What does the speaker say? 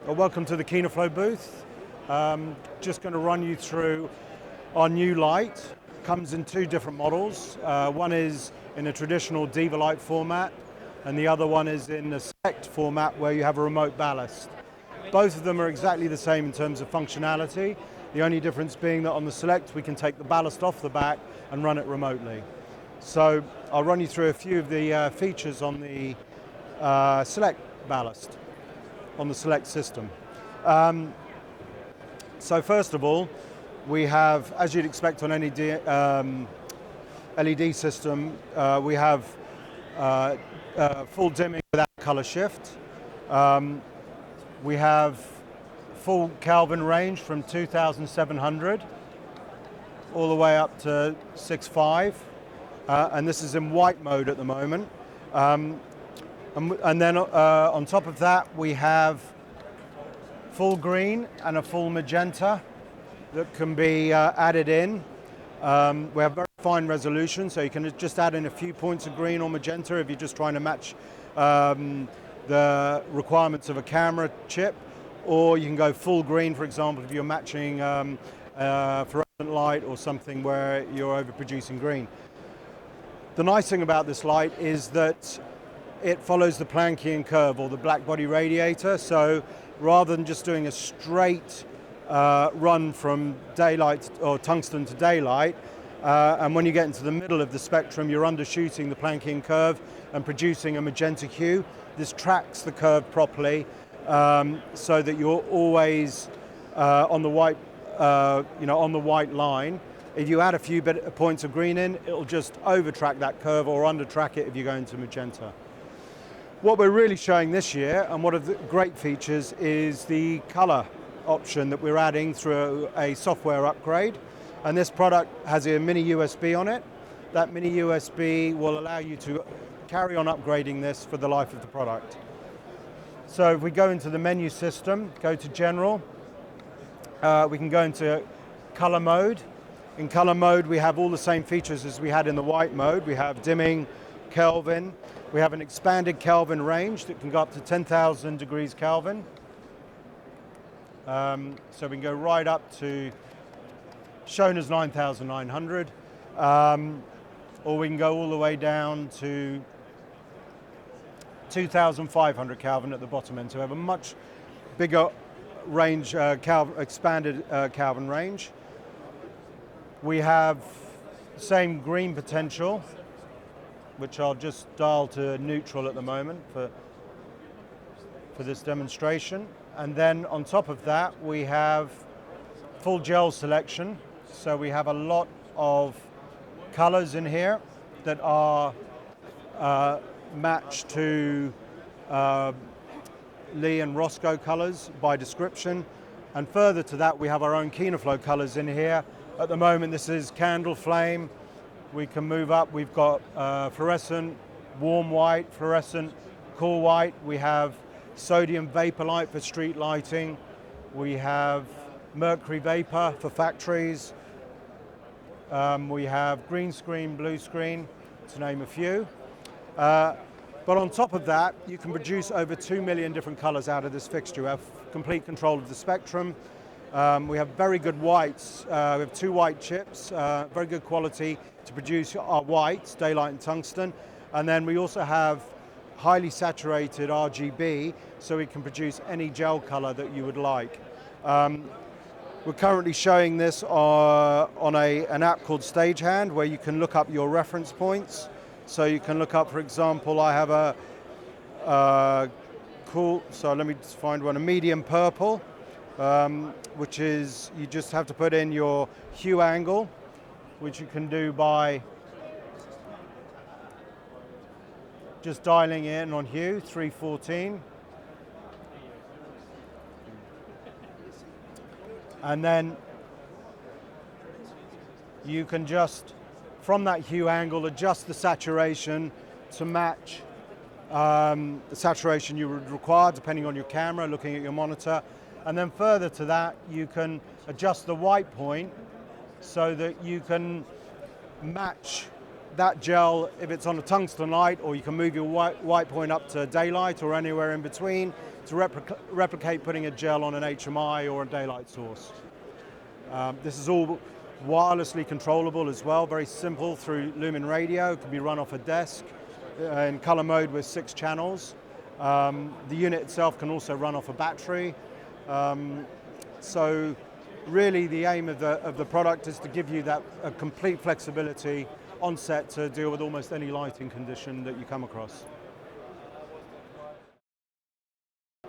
Welcome to the Kino Flo booth. Just going to run you through our new light. Comes in two different models. One is in a traditional diva light format, and the other one is in a select format where you have a remote ballast. Both of them are exactly the same in terms of functionality. The only difference being that on the select we can take the ballast off the back and run it remotely. So I'll run you through a few of the features on the select ballast, on the select system. So first of all, we have, as you'd expect on any LED system, we have full dimming without color shift. We have full Kelvin range from 2,700 all the way up to 6.5, and this is in white mode at the moment. And then on top of that, we have full green and a full magenta that can be added in. We have very fine resolution, so you can just add in a few points of green or magenta if you're just trying to match the requirements of a camera chip, or you can go full green, for example, if you're matching fluorescent light or something where you're overproducing green. The nice thing about this light is that it follows the Planckian curve, or the black body radiator, so rather than just doing a straight run from daylight or tungsten to daylight, and when you get into the middle of the spectrum you're undershooting the Planckian curve and producing a magenta hue. This tracks the curve properly, so that you're always on the white, on the white line. If you add a few points of green in, it'll just over-track that curve or under-track it if you go into magenta. What we're really showing this year, and one of the great features, is the color option that we're adding through a software upgrade. And this product has a mini USB on it. That mini USB will allow you to carry on upgrading this for the life of the product. So if we go into the menu system, go to General, we can go into color mode. In color mode, we have all the same features as we had in the white mode. We have dimming, Kelvin. We have an expanded Kelvin range that can go up to 10,000 degrees Kelvin. So we can go right up to, shown as 9,900, or we can go all the way down to 2,500 Kelvin at the bottom end. So we have a much bigger range, expanded Kelvin range. We have same green potential, which I'll just dial to neutral at the moment for this demonstration. And then on top of that, we have full gel selection. So we have a lot of colors in here that are matched to Lee and Roscoe colors by description. And further to that, we have our own Kino Flo colors in here. At the moment, this is candle flame. We can move up. We've got fluorescent, warm white, fluorescent, cool white. We have sodium vapor light for street lighting. We have mercury vapor for factories. We have green screen, blue screen, to name a few. But on top of that, you can produce over 2 million different colors out of this fixture. We have complete control of the spectrum. We have very good whites. We have 2 white chips, very good quality to produce our whites, daylight and tungsten. And then we also have highly saturated RGB, so we can produce any gel color that you would like. We're currently showing this on an app called Stagehand, where you can look up your reference points. So you can look up, for example, I have a cool, so let me just find one, a medium purple, which is, you just have to put in your hue angle, which you can do by just dialing in on hue, 314. And then you can just, from that hue angle, adjust the saturation to match the saturation you would require depending on your camera, looking at your monitor. And then further to that, you can adjust the white point so that you can match that gel, if it's on a tungsten light, or you can move your white point up to daylight or anywhere in between to replicate putting a gel on an HMI or a daylight source. This is all wirelessly controllable as well, very simple through Lumen radio. It can be run off a desk in color mode with 6 channels. The unit itself can also run off a battery. So really the aim of the product is to give you that complete flexibility on set to deal with almost any lighting condition that you come across.